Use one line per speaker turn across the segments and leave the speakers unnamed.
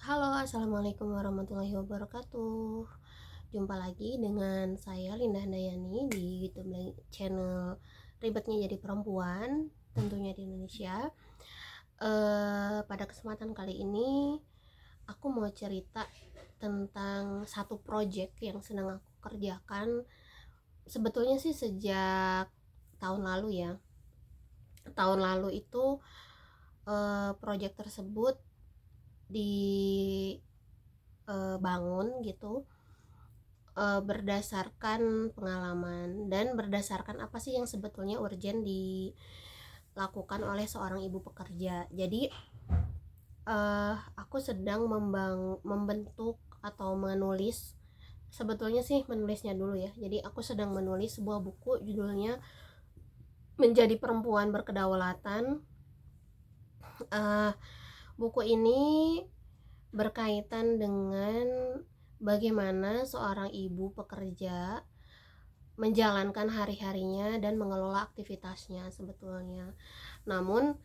Halo, assalamualaikum warahmatullahi wabarakatuh. Jumpa lagi dengan saya Linda Handayani di YouTube channel Ribetnya Jadi Perempuan, tentunya di Indonesia. Pada kesempatan kali ini aku mau cerita tentang satu project yang sedang aku kerjakan. Sebetulnya sih sejak tahun lalu ya. Tahun lalu itu project tersebut dibangun gitu, berdasarkan pengalaman dan berdasarkan apa sih yang sebetulnya urgent dilakukan oleh seorang ibu pekerja. Jadi aku sedang membentuk atau menulis, sebetulnya sih menulisnya dulu ya. Jadi aku sedang menulis sebuah buku, judulnya Menjadi Perempuan Berkedaulatan. Buku ini berkaitan dengan bagaimana seorang ibu pekerja menjalankan hari-harinya dan mengelola aktivitasnya sebetulnya. Namun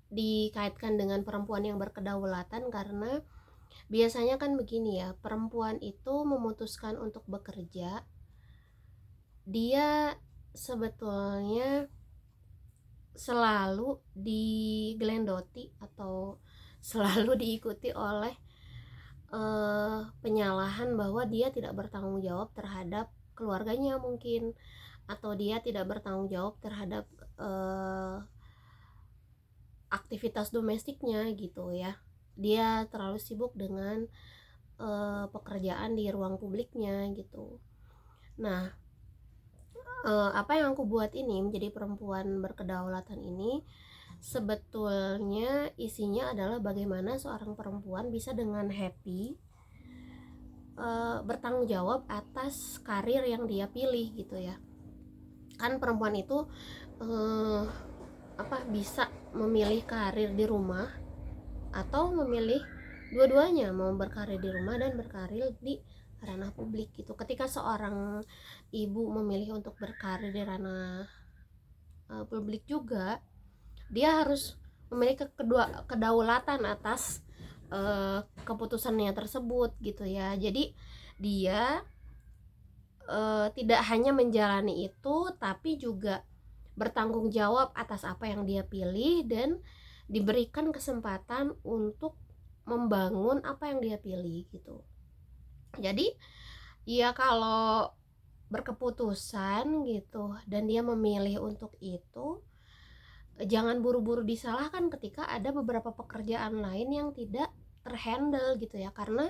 dikaitkan dengan perempuan yang berkedaulatan karena biasanya kan begini ya, perempuan itu memutuskan untuk bekerja, dia sebetulnya selalu digelendoti atau selalu diikuti oleh penyalahan bahwa dia tidak bertanggung jawab terhadap keluarganya mungkin, atau dia tidak bertanggung jawab terhadap aktivitas domestiknya gitu ya. Dia terlalu sibuk dengan pekerjaan di ruang publiknya gitu. Nah, apa yang aku buat ini Menjadi Perempuan Berkedaulatan ini sebetulnya isinya adalah bagaimana seorang perempuan bisa dengan happy bertanggung jawab atas karir yang dia pilih gitu ya. Kan perempuan itu bisa memilih karir di rumah atau memilih dua-duanya, mau berkarir di rumah dan berkarir di ranah publik gitu. Ketika seorang ibu memilih untuk berkarir di ranah publik juga, dia harus memiliki kedaulatan atas keputusannya tersebut gitu ya. Jadi dia tidak hanya menjalani itu, tapi juga bertanggung jawab atas apa yang dia pilih dan diberikan kesempatan untuk membangun apa yang dia pilih gitu. Jadi ya kalau berkeputusan gitu dan dia memilih untuk itu, jangan buru-buru disalahkan ketika ada beberapa pekerjaan lain yang tidak terhandle gitu ya. Karena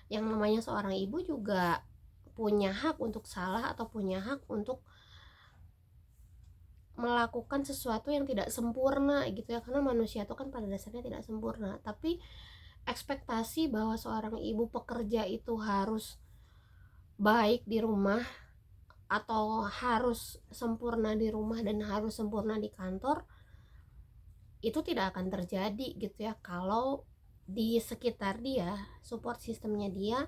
yang namanya seorang ibu juga punya hak untuk salah atau punya hak untuk melakukan sesuatu yang tidak sempurna gitu ya, karena manusia itu kan pada dasarnya tidak sempurna. Tapi ekspektasi bahwa seorang ibu pekerja itu harus baik di rumah atau harus sempurna di rumah dan harus sempurna di kantor, itu tidak akan terjadi gitu ya kalau di sekitar dia, support sistemnya dia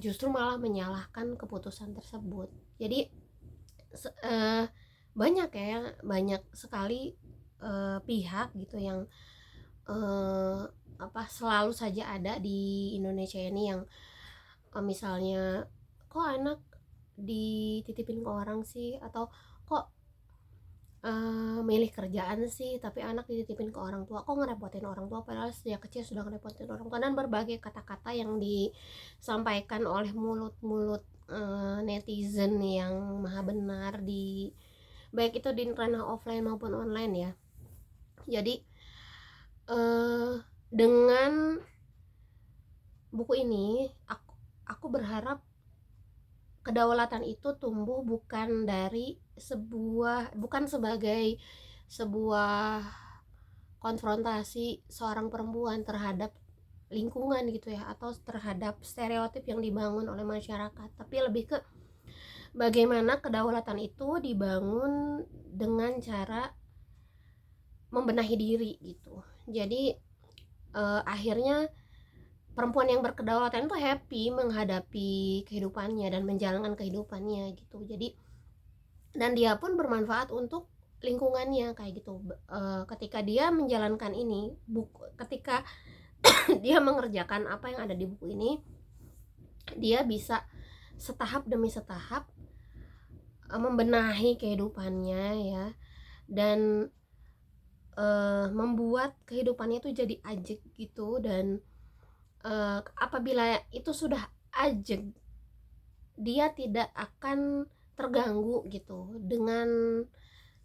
justru malah menyalahkan keputusan tersebut. Jadi banyak sekali pihak gitu yang selalu saja ada di Indonesia ini yang misalnya, kok anak dititipin ke orang sih, atau kok milih kerjaan sih tapi anak dititipin ke orang tua, kok ngerepotin orang tua padahal sejak kecil sudah ngerepotin orang tua, dan berbagai kata-kata yang disampaikan oleh mulut-mulut netizen yang maha benar, baik itu di ranah offline maupun online ya. Jadi dengan buku ini aku berharap kedaulatan itu tumbuh bukan sebagai sebuah konfrontasi seorang perempuan terhadap lingkungan gitu ya, atau terhadap stereotip yang dibangun oleh masyarakat, tapi lebih ke bagaimana kedaulatan itu dibangun dengan cara membenahi diri gitu. Jadi akhirnya perempuan yang berkedaulatan itu happy menghadapi kehidupannya dan menjalankan kehidupannya gitu. Jadi dan dia pun bermanfaat untuk lingkungannya kayak gitu. Ketika dia menjalankan ini ketika dia mengerjakan apa yang ada di buku ini, dia bisa setahap demi setahap membenahi kehidupannya ya, dan membuat kehidupannya itu jadi ajeg gitu. Dan apabila itu sudah ajeg, dia tidak akan terganggu gitu dengan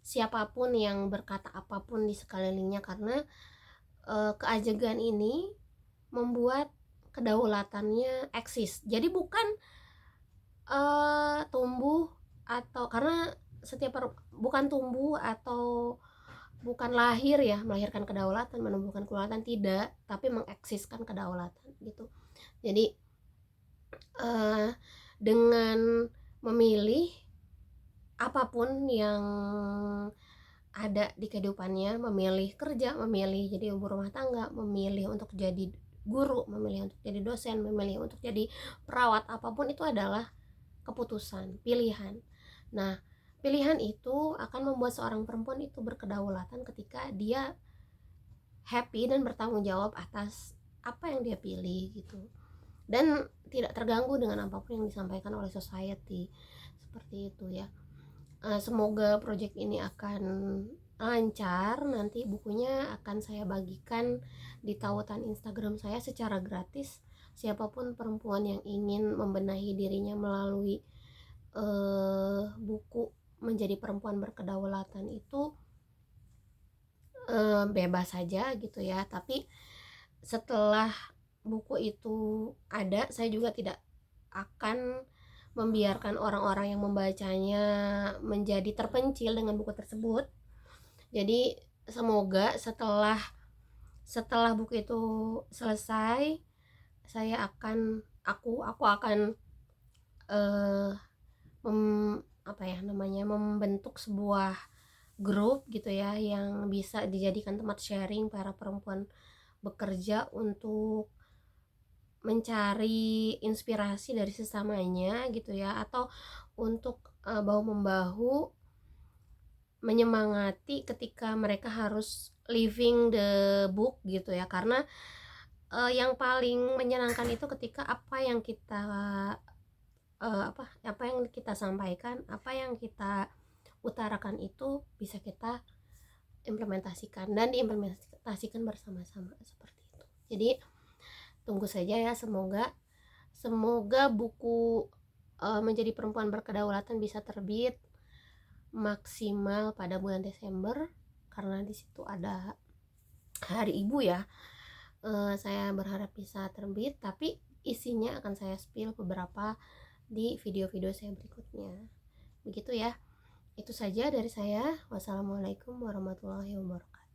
siapapun yang berkata apapun di sekelilingnya, karena keajegan ini membuat kedaulatannya eksis. Jadi bukan tumbuh atau karena bukan tumbuh atau bukan lahir ya melahirkan kedaulatan, menumbuhkan kedaulatan, tidak, tapi mengeksiskan kedaulatan gitu. Jadi dengan memilih apapun yang ada di kehidupannya, memilih kerja, memilih jadi ibu rumah tangga, memilih untuk jadi guru, memilih untuk jadi dosen, memilih untuk jadi perawat, apapun itu adalah keputusan, pilihan. Nah, pilihan itu akan membuat seorang perempuan itu berkedaulatan ketika dia happy dan bertanggung jawab atas apa yang dia pilih gitu, dan tidak terganggu dengan apapun yang disampaikan oleh society, seperti itu ya. Semoga project ini akan lancar. Nanti bukunya akan saya bagikan di tautan Instagram saya secara gratis. Siapapun perempuan yang ingin membenahi dirinya melalui buku Menjadi Perempuan Berkedaulatan itu bebas saja gitu ya. Tapi setelah buku itu ada, saya juga tidak akan membiarkan orang-orang yang membacanya menjadi terpencil dengan buku tersebut. Jadi semoga setelah buku itu selesai, aku akan membentuk sebuah grup gitu ya, yang bisa dijadikan tempat sharing para perempuan bekerja untuk mencari inspirasi dari sesamanya gitu ya, atau untuk bahu membahu menyemangati ketika mereka harus living the book gitu ya. Karena yang paling menyenangkan itu ketika apa yang kita sampaikan, apa yang kita utarakan itu bisa kita implementasikan dan diimplementasikan bersama-sama, seperti itu. Jadi tunggu saja ya, semoga buku Menjadi Perempuan Berkedaulatan bisa terbit maksimal pada bulan Desember, karena di situ ada Hari Ibu ya. Saya berharap bisa terbit, tapi isinya akan saya spill beberapa di video-video saya berikutnya. Begitu ya. Itu saja dari saya. Wassalamualaikum warahmatullahi wabarakatuh.